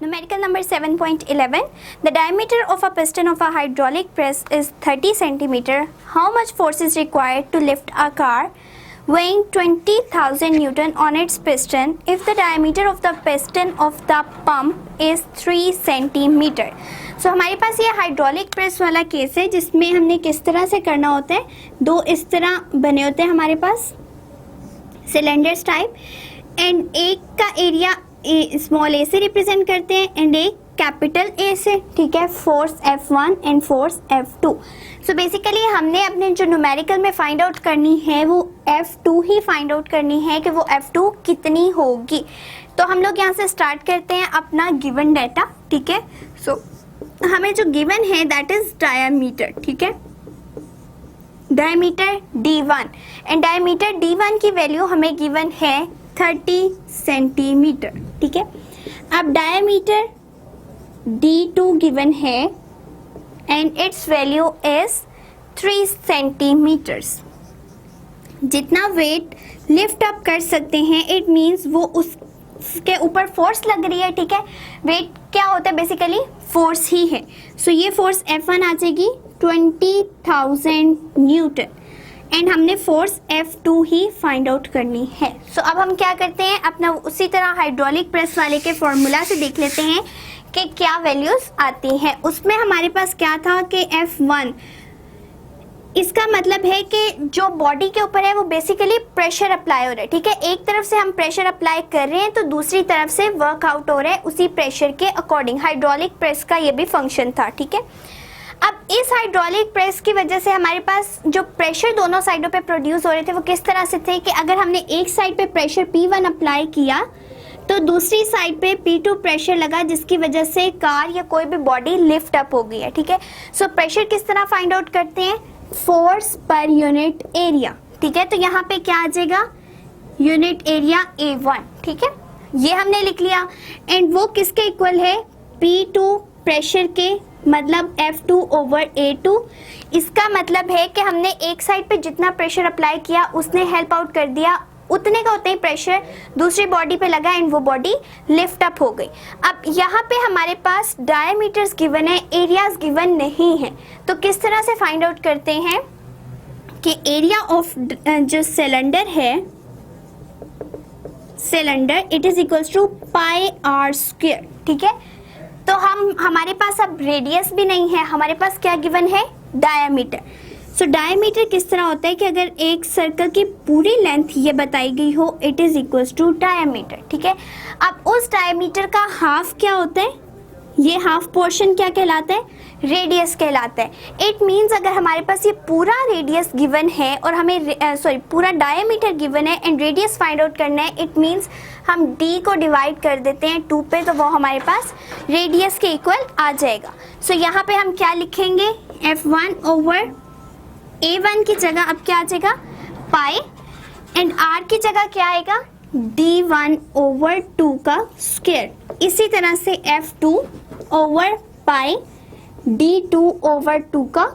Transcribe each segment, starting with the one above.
Numerical number 7.11. The diameter of a piston of a hydraulic press is 30 centimeter. How much force is required to lift a car weighing 20,000 Newton on its piston if the diameter of the piston of the pump is 3 centimeter? So हमारे पास ये hydraulic press वाला case है जिसमें हमने किस तरह से करना होता है, दो इस तरह बने होते हैं हमारे पास सिलेंडर्स टाइप, एंड एक का एरिया स्मॉल ए से रिप्रेजेंट करते हैं एंड एक कैपिटल ए से, ठीक है, force F1 and force F2. So basically हमने अपने जो न्यूमेरिकल में फाइंड आउट करनी है वो F2 ही फाइंड आउट करनी है कि वो F2 कितनी होगी. तो हम लोग यहाँ से स्टार्ट करते हैं अपना गिवन डाटा, ठीक है. सो हमें जो गिवन है दैट इज डायमीटर, ठीक है, diameter D1 and diameter D1 की वैल्यू हमें गिवन है 30 सेंटीमीटर, ठीक है. अब डायमीटर D2 गिवन है and it's value is 3 centimetres. जितना वेट लिफ्ट अप कर सकते हैं इट मीन्स वो उसके ऊपर फोर्स लग रही है, ठीक है. वेट क्या होता है, बेसिकली फोर्स ही है. सो ये फोर्स F1 आ जाएगी 20,000 न्यूटन एंड हमने फोर्स F2 ही फाइंड आउट करनी है. सो अब हम क्या करते हैं, अपना उसी तरह हाइड्रोलिक प्रेस वाले के फॉर्मूला से देख लेते हैं कि क्या वैल्यूज आती हैं. उसमें हमारे पास क्या था कि F1, इसका मतलब है कि जो बॉडी के ऊपर है वो बेसिकली प्रेशर अप्लाई हो रहा है, ठीक है. एक तरफ से हम प्रेशर अप्लाई कर रहे हैं तो दूसरी तरफ से वर्कआउट हो रहा है उसी प्रेशर के अकॉर्डिंग. हाइड्रोलिक प्रेस का ये भी फंक्शन था, ठीक है. अब इस हाइड्रोलिक प्रेस की वजह से हमारे पास जो प्रेशर दोनों साइडों पे प्रोड्यूस हो रहे थे वो किस तरह से थे कि अगर हमने एक साइड पे प्रेशर P1 अप्लाई किया तो दूसरी साइड पे P2 प्रेशर लगा जिसकी वजह से कार या कोई भी बॉडी लिफ्ट अप हो गई है, ठीक है. सो प्रेशर किस तरह फाइंड आउट करते हैं, फोर्स पर यूनिट एरिया, ठीक है. तो यहाँ पे क्या आ जाएगा, यूनिट एरिया A1, ठीक है, ये हमने लिख लिया. एंड वो किसके इक्वल है, P2 प्रेशर के, मतलब F2 ओवर A2. इसका मतलब है कि हमने एक साइड पे जितना प्रेशर अप्लाई किया उसने हेल्प आउट कर दिया, उतने का उतना ही प्रेशर दूसरी बॉडी पे लगा एंड वो बॉडी लिफ्ट अप हो गई. अब यहाँ पे हमारे पास डायमीटर्स गिवन है, एरियाज गिवन नहीं है. तो किस तरह से फाइंड आउट करते हैं कि एरिया ऑफ जो सिलेंडर है, cylinder it is equals to pi r square, ठीक है. तो हमारे पास अब रेडियस भी नहीं है, हमारे पास क्या गिवन है, डायमीटर. सो डायमीटर किस तरह होता है कि अगर एक सर्कल की पूरी लेंथ ये बताई गई हो it is equals to diameter, ठीक है. अब उस डायमीटर का हाफ क्या होता है, ये हाफ पोर्शन क्या कहलाता है, रेडियस कहलाता है. इट मीन्स अगर हमारे पास ये पूरा रेडियस गिवन है और हमें पूरा डायमीटर गिवन है एंड रेडियस फाइंड आउट करना है, इट मीन्स हम D को डिवाइड कर देते हैं 2 पे तो वो हमारे पास रेडियस के इक्वल आ जाएगा. सो यहाँ पे हम क्या लिखेंगे, F1 ओवर A1 की जगह अब क्या आ जाएगा, पाई, एंड R की जगह क्या आएगा, D1 ओवर 2 का स्क्वायर. इसी तरह से F2 ओवर पाई D2 ओवर 2 का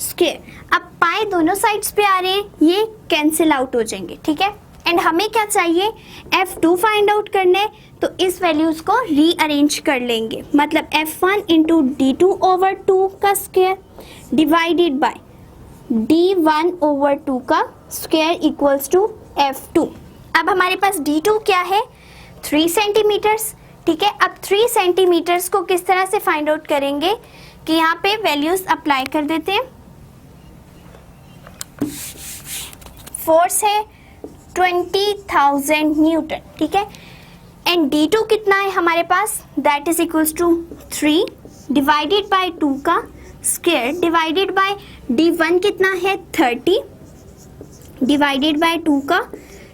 स्क्वायर. अब पाई दोनों साइड्स पे आ रहे हैं, ये कैंसिल आउट हो जाएंगे, ठीक है. एंड हमें क्या चाहिए, F2 फाइंड आउट करना है तो इस वैल्यूज को रीअरेंज कर लेंगे, मतलब F1 इंटू D2 ओवर 2 का square divided by D1 over 2 का स्क्वायर इक्वल्स टू F2. अब हमारे पास D2 क्या है, 3 सेंटीमीटर्स, ठीक है. अब 3 सेंटीमीटर्स को किस तरह से फाइंड आउट करेंगे कि यहाँ पे वैल्यूज अप्लाई कर देते हैं. फोर्स है 20,000 न्यूटन, ठीक है, एंड D2 कितना है हमारे पास, that is equals to 3 divided by 2 का स्क्वायर डिवाइडेड बाय D1 कितना है 30 डिवाइडेड बाय 2 का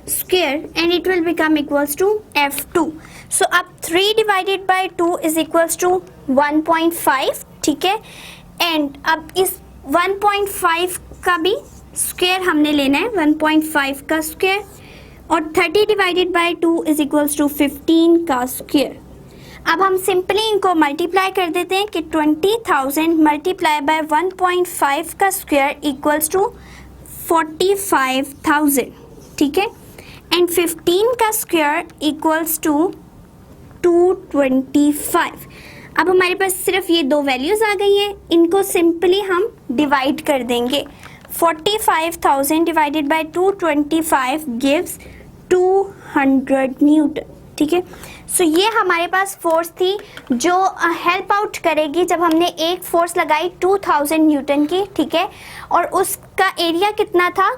square and it will become equals to F2. So अब 3 divided by 2 is equals to 1.5, ठीक है. एंड अब इस 1.5 का भी स्क्वायर हमने लेना है, 1.5 का स्क्वायर, और 30 divided by 2 is equals to 15 का स्क्वायर. अब हम सिंपली इनको मल्टीप्लाई कर देते हैं कि 20,000 मल्टीप्लाई बाय 1.5 का स्क्वायर इक्वल्स टू 45,000, ठीक है. एंड 15 का स्क्वायर इक्वल्स टू 225। अब हमारे पास सिर्फ ये दो वैल्यूज आ गई हैं, इनको सिंपली हम डिवाइड कर देंगे। 45,000 डिवाइडेड बाय 225 गिव्स 200 न्यूटन, ठीक है। सो ये हमारे पास फोर्स थी जो हेल्प आउट करेगी जब हमने एक फोर्स लगाई 2000 न्यूटन की, ठीक है, और उसका एरिया कितना था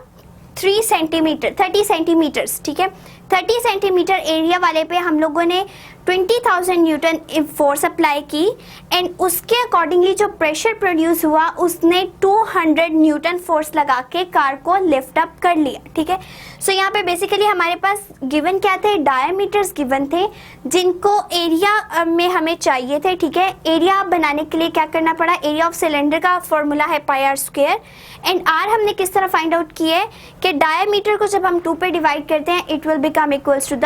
30 सेंटीमीटर्स, ठीक है। 30 सेंटीमीटर एरिया वाले पे हम लोगों ने 20,000 न्यूटन फोर्स अप्लाई की एंड उसके अकॉर्डिंगली जो प्रेशर प्रोड्यूस हुआ उसने 200 न्यूटन फोर्स लगा के कार को लिफ्ट अप कर लिया, ठीक है। सो यहाँ पे बेसिकली हमारे पास गिवन क्या थे, डायमीटर्स गिवन थे जिनको एरिया में हमें चाहिए थे, ठीक है। एरिया बनाने के लिए क्या करना पड़ा, एरिया ऑफ सिलेंडर का फॉर्मूला है पाई आर स्क्वायर एंड आर हमने किस तरह फाइंड आउट किया है कि डायमीटर को जब हम 2 पे डिवाइड करते हैं it will become equals to the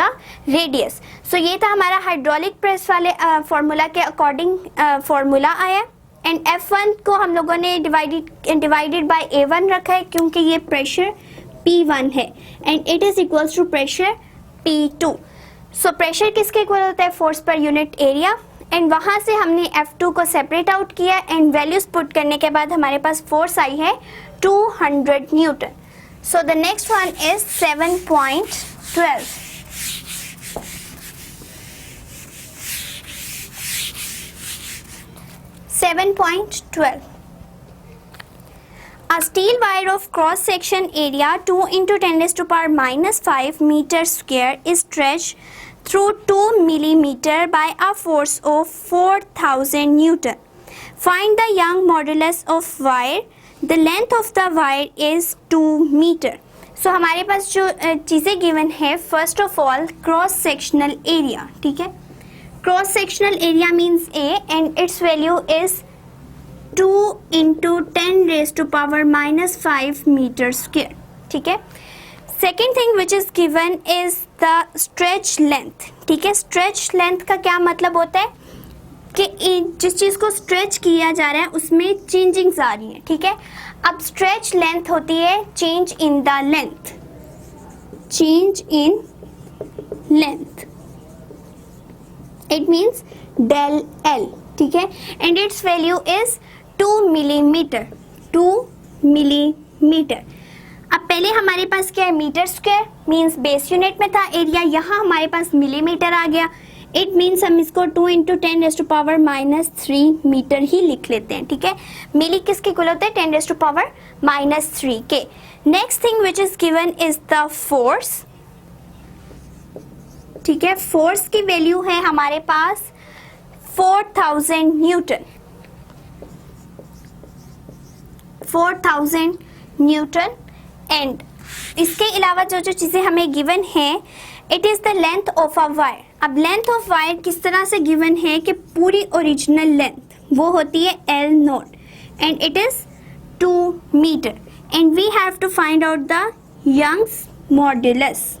radius. So ये था हमारा हाइड्रोलिक प्रेस वाले फॉर्मूला के अकॉर्डिंग फॉर्मूला आया एंड F1 को हम लोगों ने डिवाइडेड बाय A1 रखा है क्योंकि ये प्रेशर P1 है and it is equals to pressure P2। So pressure किसके इक्वल होता है, force per unit area, and वहां से हमने F2 को सेपरेट आउट किया एंड वैल्यूज पुट करने के बाद हमारे पास फोर्स आई है 200 Newton. So the next one is 7.12। A steel wire of cross section area 2 into 10 raised to power minus 5 meter square is stretched through 2 millimeter by a force of 4000 Newton. Find the Young modulus of wire. The length of the wire is 2 meter. So हमारे पास जो चीज़ें given है, first of all cross sectional area, ठीक है। Cross sectional area means A and its value is 2 into 10 raised to power minus 5 meter square, ठीक है। Second thing which is given is the stretch length, ठीक है। Stretch length का क्या मतलब होता है कि जिस चीज़ को स्ट्रेच किया जा रहा है उसमें चेंजिंग्स आ रही हैं, ठीक है। अब स्ट्रेच लेंथ होती है change in the length, change in length, it means del L, ठीक है, and it's value is 2 millimetre, 2 millimetre. अब पहले हमारे पास क्या है, metre square means base unit में था एरिया, यहाँ हमारे पास मिलीमीटर आ गया, इट मीन्स हम इसको 2 into 10 raised to power minus 3 metre ही लिख लेते हैं, ठीक है। मिली किसके इक्वल होता है, 10 raised to power minus 3 के। Next thing which is given is the force, ठीक है। फोर्स की वैल्यू है हमारे पास 4000 न्यूटन, 4000 न्यूटन एंड इसके अलावा जो जो चीज़ें हमें गिवन है it is the length of a wire. अब लेंथ ऑफ वायर किस तरह से गिवन है कि पूरी ओरिजिनल लेंथ वो होती है L naught and it is 2 metre and we have to find out the Young's modulus,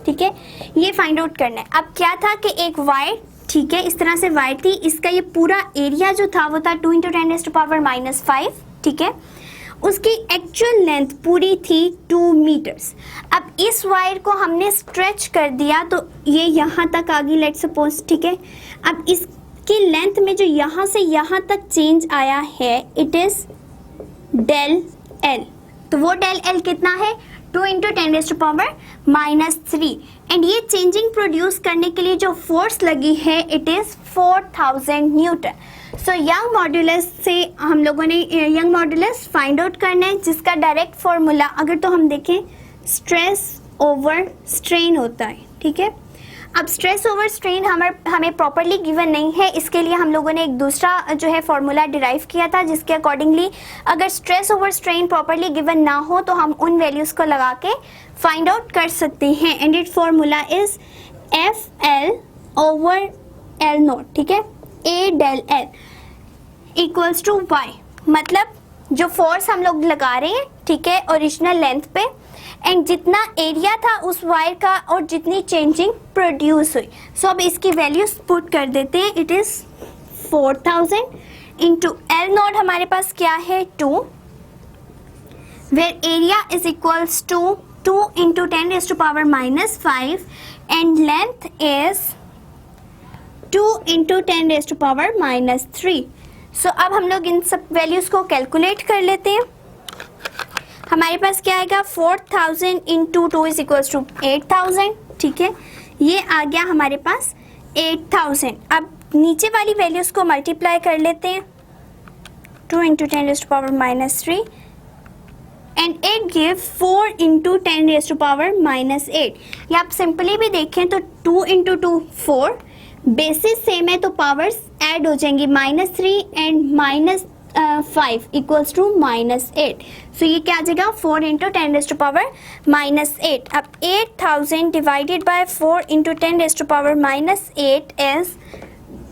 ठीक है। ये फाइंड आउट करना है। अब क्या था कि एक वायर, ठीक है, इस तरह से वायर थी, इसका ये पूरा एरिया जो था वो था 2 into 10 raised to power minus 5, ठीक है। उसकी एक्चुअल लेंथ पूरी थी 2 मीटर्स। अब इस वायर को हमने स्ट्रेच कर दिया तो ये यहाँ तक आ गई, लेट सपोज, ठीक है। अब इसकी लेंथ में जो यहाँ से यहाँ तक चेंज आया है इट इज डेल एल, तो वो डेल एल कितना है, 2 into 10 raised to power minus 3 and ये चेंजिंग प्रोड्यूस करने के लिए जो फोर्स लगी है it is 4000 Newton. So young modulus से हम लोगों ने यंग मॉड्यूलस फाइंड आउट करना है जिसका डायरेक्ट फॉर्मूला अगर तो हम देखें स्ट्रेस ओवर स्ट्रेन होता है, ठीक है। अब स्ट्रेस ओवर स्ट्रेन हमें प्रॉपरली गिवन नहीं है, इसके लिए हम लोगों ने एक दूसरा जो है फॉर्मूला डिराइव किया था जिसके अकॉर्डिंगली अगर stress over strain properly given ना हो तो हम उन वैल्यूज़ को लगा के फाइंड आउट कर सकते हैं and it formula is FL over L naught, ठीक है, A del L equals to Y, मतलब जो फोर्स हम लोग लगा रहे हैं, ठीक है, ओरिजिनल लेंथ पे एंड जितना एरिया था उस वायर का और जितनी चेंजिंग प्रोड्यूस हुई। सो अब इसकी वैल्यूज पुट कर देते हैं, it is 4000 into L naught हमारे पास क्या है 2, where area is equals to 2 into 10 raised to power minus 5 and length is 2 into 10 raised to power minus 3. So अब हम लोग इन सब वैल्यूज को कैलकुलेट कर लेते हैं. हमारे पास क्या आएगा 4000 इंटू 2 इज इक्वल्स टू 8000. ठीक है, ये आ गया हमारे पास 8000. अब नीचे वाली वैल्यूज को मल्टीप्लाई कर लेते हैं. 2 into 10 raised to power minus 3 and it give 4 into 10 raised to power minus 8. या आप सिंपली भी देखें तो 2 into 2 4, बेसिस सेम है तो पावर्स ऐड हो जाएंगी. -3 एंड -5 इक्वल्स टू -8. सो ये क्या आ जाएगा 4 into 10 raised to power -8. अब 8000 divided by 4 into 10 raised to power -8 is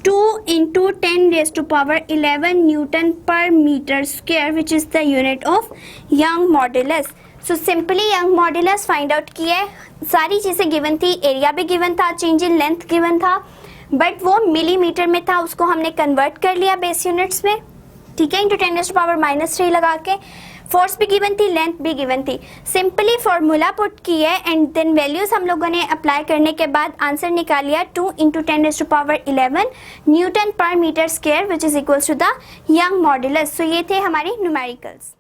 2 into 10 raised to power 11 Newton per meter square, which is the unit of Young modulus. So simply Young modulus find out किया है. सारी चीज़ें given थी, area भी given था, change in length given था, but वो millimetre में था, उसको हमने कन्वर्ट कर लिया बेस यूनिट्स में. ठीक है, इंटू 10 raised to power -3 लगा के. फोर्स भी गिवन थी, लेंथ भी गिवन थी. सिंपली फॉर्मूला पुट की है एंड देन वैल्यूज हम लोगों ने अप्लाई करने के बाद आंसर निकाल लिया 2 into 10 raised to power 11 newton per metre square which is equals to the Young modulus. So ये थे हमारी न्यूमेरिकल्स.